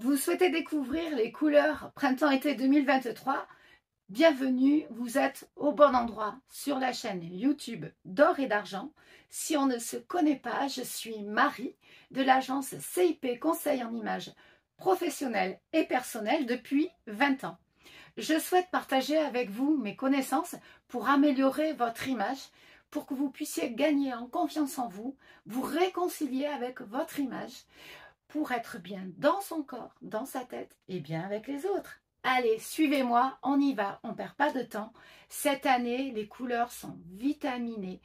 Vous souhaitez découvrir les couleurs printemps-été 2023? Bienvenue, vous êtes au bon endroit sur la chaîne YouTube d'Or et d'Argent. Si on ne se connaît pas, je suis Marie de l'agence CIP Conseil en images professionnelles et personnelles depuis 20 ans. Je souhaite partager avec vous mes connaissances pour améliorer votre image, pour que vous puissiez gagner en confiance en vous, vous réconcilier avec votre image, pour être bien dans son corps, dans sa tête et bien avec les autres. Allez, suivez-moi, on y va, on ne perd pas de temps. Cette année, les couleurs sont vitaminées,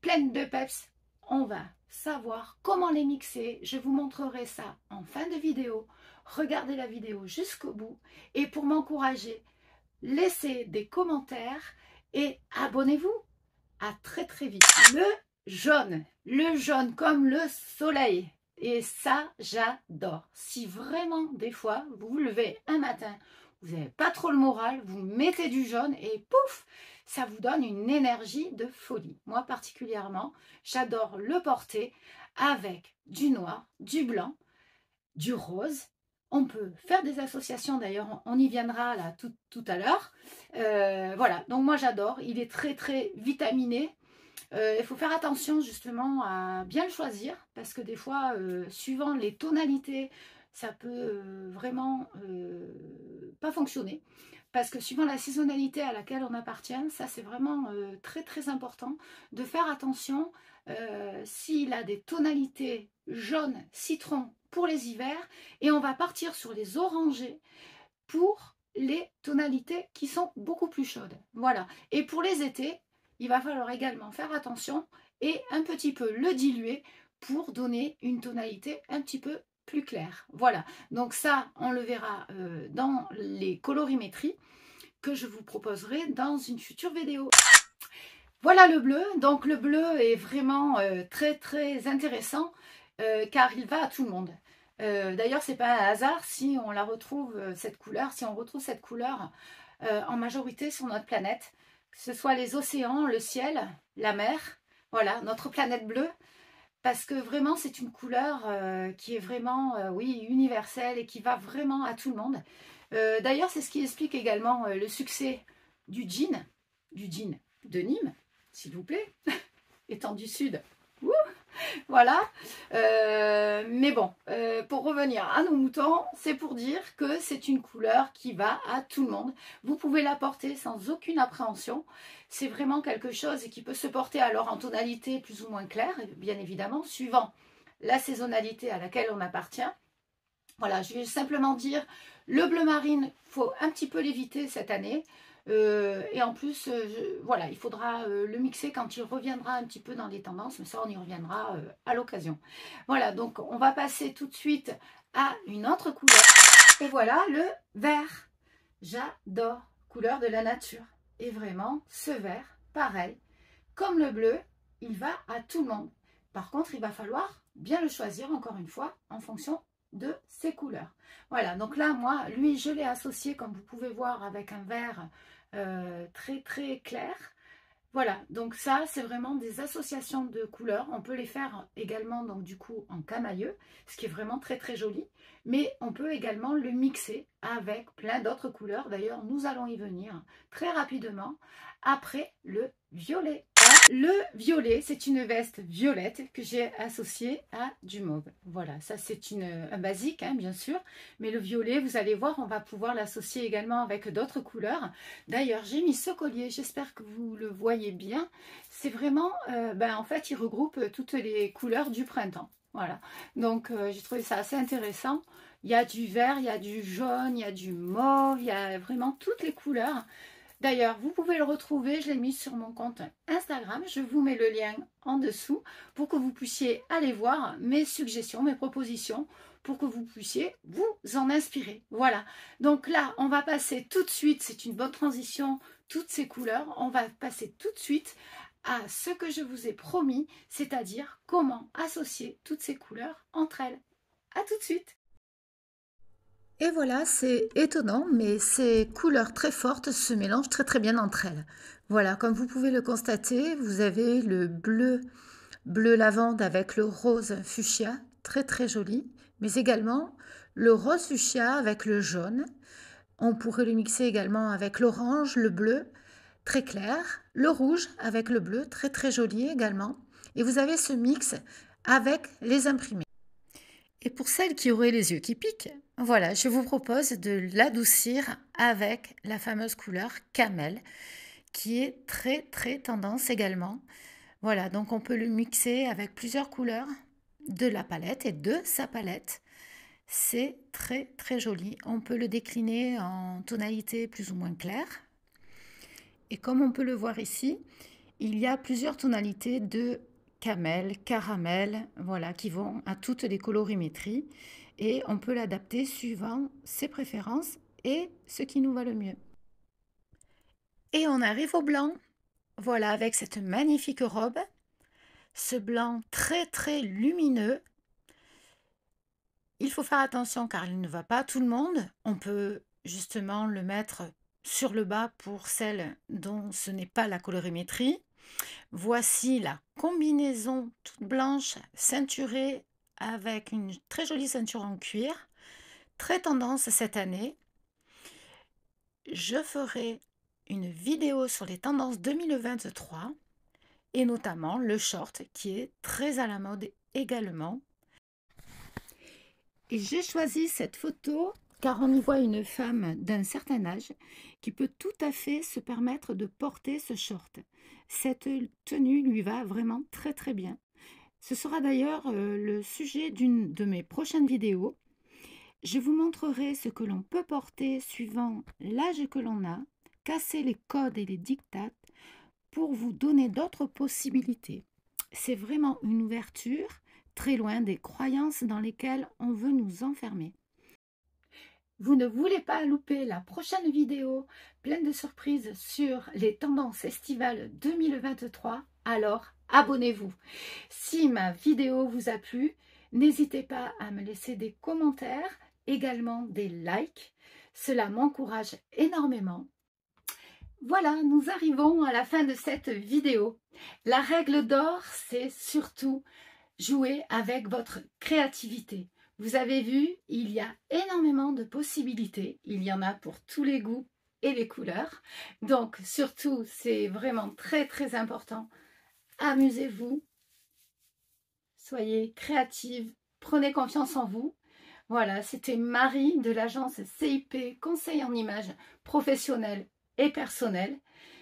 pleines de peps. On va savoir comment les mixer. Je vous montrerai ça en fin de vidéo. Regardez la vidéo jusqu'au bout. Et pour m'encourager, laissez des commentaires et abonnez-vous. À très très vite. Le jaune comme le soleil. Et ça, j'adore. Si vraiment, des fois, vous vous levez un matin, vous n'avez pas trop le moral, vous mettez du jaune et pouf, ça vous donne une énergie de folie. Moi, particulièrement, j'adore le porter avec du noir, du blanc, du rose. On peut faire des associations, d'ailleurs, on y viendra là tout à l'heure. Voilà, donc moi, j'adore. Il est très, très vitaminé. Il faut faire attention justement à bien le choisir parce que des fois, suivant les tonalités, ça peut vraiment pas fonctionner. Parce que suivant la saisonnalité à laquelle on appartient, ça c'est vraiment très très important de faire attention s'il a des tonalités jaune, citron pour les hivers et on va partir sur les orangés pour les tonalités qui sont beaucoup plus chaudes. Voilà. Et pour les étés, il va falloir également faire attention et un petit peu le diluer pour donner une tonalité un petit peu plus claire. Voilà, donc ça, on le verra dans les colorimétries que je vous proposerai dans une future vidéo. Voilà le bleu, donc le bleu est vraiment très très intéressant car il va à tout le monde. D'ailleurs, c'est pas un hasard si on la retrouve, cette couleur, si on retrouve cette couleur en majorité sur notre planète, que ce soit les océans, le ciel, la mer, voilà, notre planète bleue, parce que vraiment c'est une couleur qui est vraiment, oui, universelle et qui va vraiment à tout le monde. D'ailleurs, c'est ce qui explique également le succès du jean de Nîmes, s'il vous plaît, étant du sud. Ouh, voilà, mais bon, pour revenir à nos moutons, c'est pour dire que c'est une couleur qui va à tout le monde. Vous pouvez la porter sans aucune appréhension. C'est vraiment quelque chose qui peut se porter alors en tonalité plus ou moins claire, bien évidemment, suivant la saisonnalité à laquelle on appartient. Voilà, je vais simplement dire, le bleu marine, il faut un petit peu l'éviter cette année. Et en plus, voilà, il faudra le mixer quand il reviendra un petit peu dans les tendances, mais ça, on y reviendra à l'occasion. Voilà, donc on va passer tout de suite à une autre couleur. Et voilà, le vert. J'adore, couleur de la nature. Et vraiment, ce vert, pareil, comme le bleu, il va à tout le monde. Par contre, il va falloir bien le choisir, encore une fois, en fonction de ses couleurs. Voilà, donc là, moi, lui, je l'ai associé, comme vous pouvez voir, avec un vert très très clair. Voilà, donc ça, c'est vraiment des associations de couleurs. On peut les faire également, donc du coup, en camailleux, ce qui est vraiment très très joli. Mais on peut également le mixer avec plein d'autres couleurs. D'ailleurs, nous allons y venir très rapidement après le violet. Le violet, c'est une veste violette que j'ai associée à du mauve. Voilà, ça c'est un basique, hein, bien sûr. Mais le violet, vous allez voir, on va pouvoir l'associer également avec d'autres couleurs. D'ailleurs, j'ai mis ce collier, j'espère que vous le voyez bien. C'est vraiment, en fait, il regroupe toutes les couleurs du printemps. Voilà, donc j'ai trouvé ça assez intéressant. Il y a du vert, il y a du jaune, il y a du mauve, il y a vraiment toutes les couleurs. D'ailleurs, vous pouvez le retrouver, je l'ai mis sur mon compte Instagram. Je vous mets le lien en dessous pour que vous puissiez aller voir mes suggestions, mes propositions, pour que vous puissiez vous en inspirer. Voilà, donc là, on va passer tout de suite, c'est une bonne transition, toutes ces couleurs, on va passer tout de suite à ce que je vous ai promis, c'est-à-dire comment associer toutes ces couleurs entre elles. À tout de suite! Et voilà, c'est étonnant, mais ces couleurs très fortes se mélangent très très bien entre elles. Voilà, comme vous pouvez le constater, vous avez le bleu lavande avec le rose fuchsia, très très joli, mais également le rose fuchsia avec le jaune. On pourrait le mixer également avec l'orange, le bleu, très clair, le rouge avec le bleu, très très joli également. Et vous avez ce mix avec les imprimés. Et pour celles qui auraient les yeux qui piquent, voilà, je vous propose de l'adoucir avec la fameuse couleur Camel, qui est très très tendance également. Voilà, donc on peut le mixer avec plusieurs couleurs de la palette et de sa palette. C'est très très joli. On peut le décliner en tonalité plus ou moins claire. Et comme on peut le voir ici, il y a plusieurs tonalités de camel, caramel, voilà, qui vont à toutes les colorimétries. Et on peut l'adapter suivant ses préférences et ce qui nous va le mieux. Et on arrive au blanc. Voilà, avec cette magnifique robe. Ce blanc très très lumineux. Il faut faire attention car il ne va pas à tout le monde. On peut justement le mettre sur le bas pour celles dont ce n'est pas la colorimétrie. Voici la combinaison toute blanche ceinturée avec une très jolie ceinture en cuir. Très tendance cette année. Je ferai une vidéo sur les tendances 2023 et notamment le short qui est très à la mode également. Et j'ai choisi cette photo car on y voit une femme d'un certain âge qui peut tout à fait se permettre de porter ce short. Cette tenue lui va vraiment très très bien. Ce sera d'ailleurs le sujet d'une de mes prochaines vidéos. Je vous montrerai ce que l'on peut porter suivant l'âge que l'on a, casser les codes et les dictats pour vous donner d'autres possibilités. C'est vraiment une ouverture très loin des croyances dans lesquelles on veut nous enfermer. Vous ne voulez pas louper la prochaine vidéo pleine de surprises sur les tendances estivales 2023, alors abonnez-vous. Si ma vidéo vous a plu, n'hésitez pas à me laisser des commentaires, également des likes. Cela m'encourage énormément. Voilà, nous arrivons à la fin de cette vidéo. La règle d'or, c'est surtout jouer avec votre créativité. Vous avez vu, il y a énormément de possibilités. Il y en a pour tous les goûts et les couleurs. Donc, surtout, c'est vraiment très, très important. Amusez-vous. Soyez créative. Prenez confiance en vous. Voilà, c'était Marie de l'agence CIP Conseil en images professionnelles et personnelles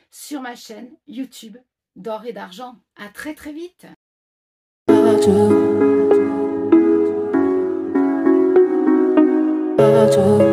sur ma chaîne YouTube d'or et d'argent. À très, très vite. To